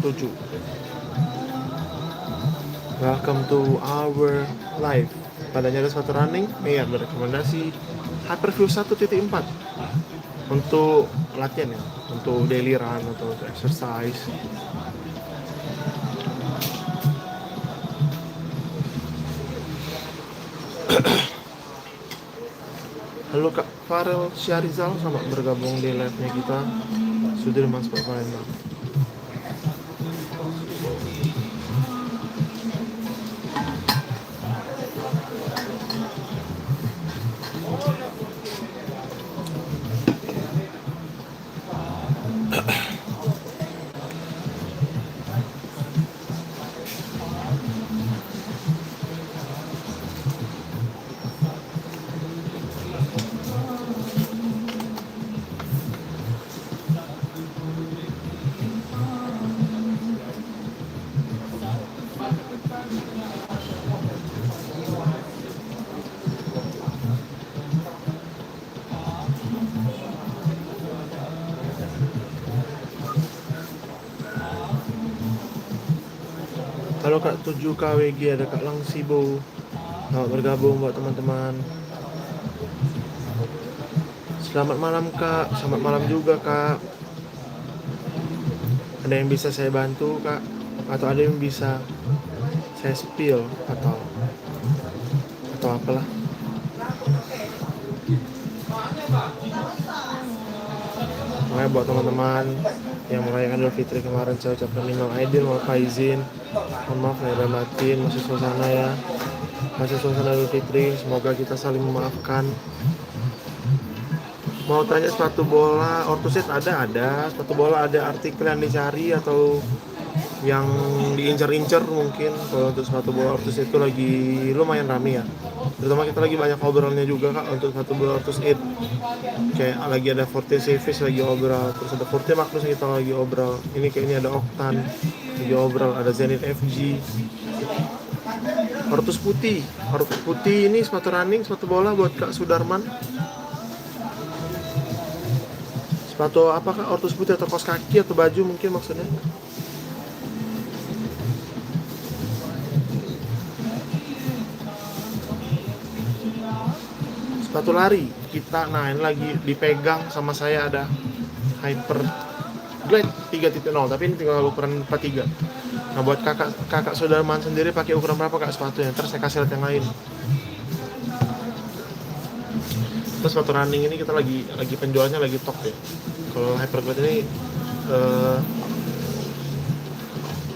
7. Welcome to our live. Padanya ada suatu running, berekomendasi Hyperview 1.4 untuk latihan ya, untuk daily run atau untuk exercise. Halo Kak Farel Syarizal, selamat bergabung di live-nya kita. Sudirman Sport Palembang. Halo Kak 7KWG, ada Kak Langsibo. Selamat bergabung buat teman-teman. Selamat malam Kak, selamat malam juga Kak. Ada yang bisa saya bantu Kak? Atau ada yang bisa saya spill atau apalah? Makanya buat teman-teman yang merayakan Idul Fitri kemarin, saya ucapkan minal aidin wal faizin. Mohon maaf lahir dan batin, masih suasana ya. Masih suasana Idul Fitri, semoga kita saling memaafkan. Mau tanya sepatu bola orthoset ada sepatu bola, ada artikel yang dicari atau yang diincar-incar mungkin. Kalau untuk sepatu bola orthoset itu lagi lumayan rame ya, terutama kita lagi banyak obrolnya juga Kak untuk sepatu bola orthoset. Kayak lagi ada Forte Series lagi obrol, terus ada Forte Magnus kita lagi obrol, ini kayaknya ada Octan lagi obrol, ada Zenith FG. Ortus putih ini sepatu running, sepatu bola buat Kak Sudarman. Sepatu apakah ortus putih atau kaos kaki atau baju mungkin maksudnya? Sepatu lari kita, nah ini lagi dipegang sama saya, ada Hyper Glide 3.0, tapi ini tinggal ukuran 43. Nah buat kakak Sudarman sendiri pakai ukuran berapa Kak sepatunya? Terus saya kasih lihat yang lain. Terus sepatu running ini kita lagi penjualnya lagi top ya. Kalau Hyperglide ini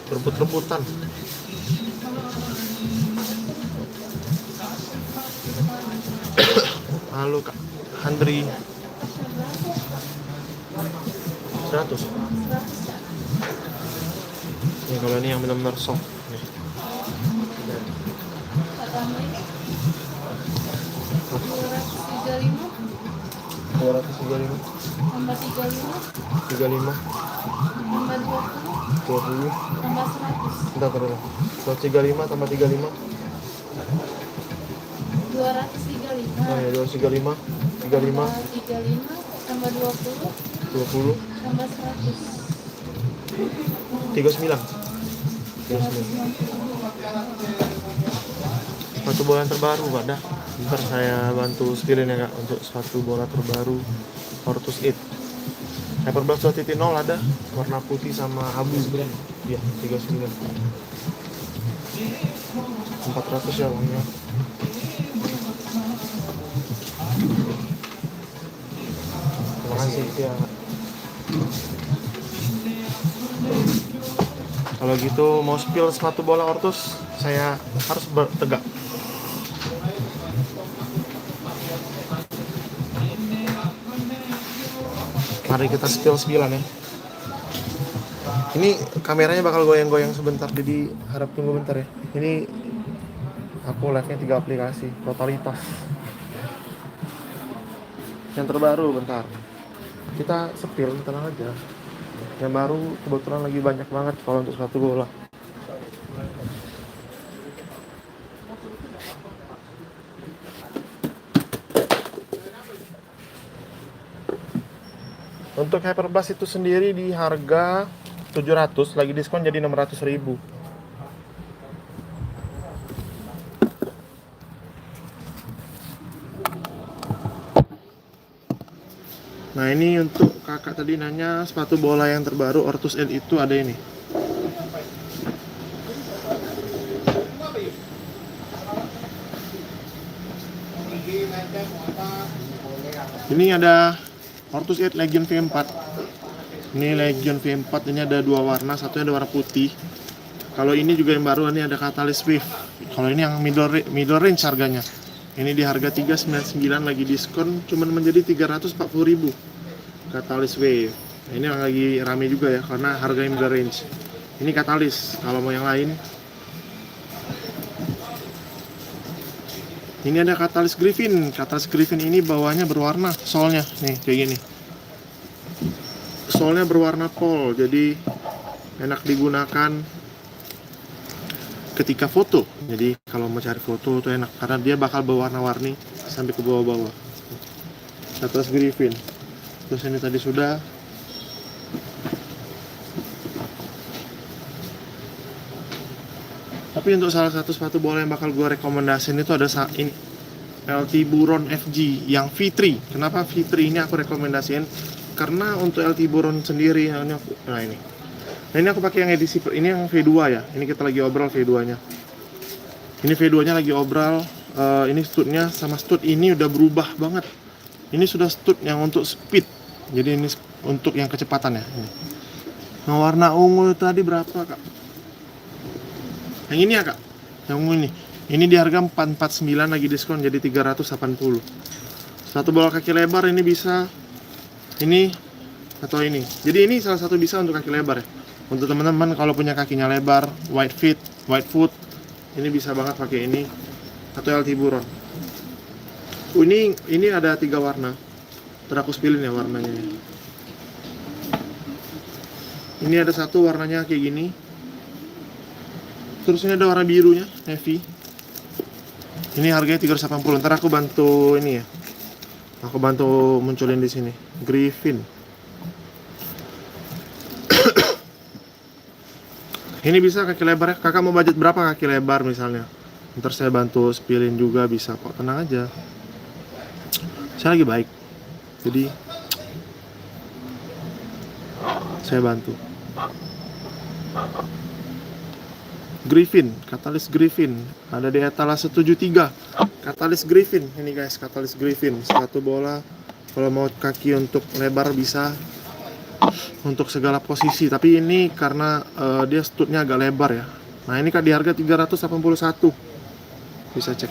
rebut-rebutan. Halo Kak Handri. 100. Nih kalau ini yang benar-benar soft nih. 235 tambah 35 tambah 20 tambah 100 entar terus 235 tambah 35 235 oh ya 235 35 tambah 20 20 tambah 100 39. Sepatu bola yang terbaru ada. Ntar saya bantu spillin ya Kak untuk sepatu bola terbaru Ortus 8 Hyperblast 2.0 ada warna putih sama abu. Iya 39. 400 ya uangnya. Terima kasih ya. Kalau gitu mau spill sepatu bola Ortus, saya harus bertegak. Mari kita spill 9 ya. Ini kameranya bakal goyang-goyang sebentar, jadi harap tunggu bentar ya. Ini aku live-nya 3 aplikasi, totalitas. Yang terbaru bentar. Kita spill, tenang aja. Yang baru kebetulan lagi banyak banget kalau untuk sepatu bola. Untuk Hyperblast itu sendiri di harga 700, lagi diskon jadi 600.000. Nah ini untuk kakak tadi nanya sepatu bola yang terbaru Ortus Ed itu ada ini. Ini ada Ortus Ed Legion V4. Ini Legion V4, ini ada dua warna, satunya ada warna putih. Kalau ini juga yang baru, ini ada Catalyst Wave. Kalau ini yang middle range harganya. Ini di harga 399 lagi diskon cuman menjadi 340.000. Catalyst Wave. Nah, ini yang lagi rame juga ya karena harganya middle range. Ini Catalyst. Kalau mau yang lain, ini ada Catalyst Griffin. Catalyst Griffin ini bawahnya berwarna, solnya nih kayak gini. Solnya berwarna pol, jadi enak digunakan ketika foto. Jadi kalau mau cari foto tuh enak karena dia bakal berwarna-warni sampai ke bawah-bawah. Catalyst Griffin. Terus ini tadi sudah. Tapi untuk salah satu sepatu bola yang bakal gue rekomendasiin itu ada ini, LT Buron FG yang V3. Kenapa V3 ini aku rekomendasiin? Karena untuk LT Buron sendiri, nah ini. Nah ini aku pakai yang edisi, ini yang V2 ya. Ini kita lagi obrol V2-nya. Ini V2-nya lagi obrol. Ini stud-nya sama stud ini udah berubah banget. Ini sudah stud yang untuk speed. Jadi ini untuk yang kecepatan ya. Ini. Nah warna ungu tadi berapa kak? Yang ini ya kak? Yang ungu ini. Ini di harga 449 lagi diskon jadi 380. Satu bola kaki lebar ini bisa ini atau ini. Jadi ini salah satu bisa untuk kaki lebar ya. Untuk teman-teman kalau punya kakinya lebar, wide foot, ini bisa banget pakai ini atau LT Buron. Ini ada 3 warna. Ntar aku spillin ya warnanya. Ini ada satu warnanya kayak gini. Terus ini ada warna birunya, navy. Ini harganya 380. Ntar aku bantu ini ya. Aku bantu munculin di sini. Griffin. Ini bisa kaki lebar ya. Kakak mau budget berapa kaki lebar misalnya? Ntar saya bantu spillin juga bisa kok. Tenang aja. Saya lagi baik. Jadi saya bantu. Griffin, Catalyst Griffin. Ada di etalase 73. Catalyst Griffin. Ini guys, Catalyst Griffin. Sepatu bola kalau mau kaki untuk lebar bisa untuk segala posisi, tapi ini karena dia studnya agak lebar ya. Nah ini kan di harga 381 bisa cek.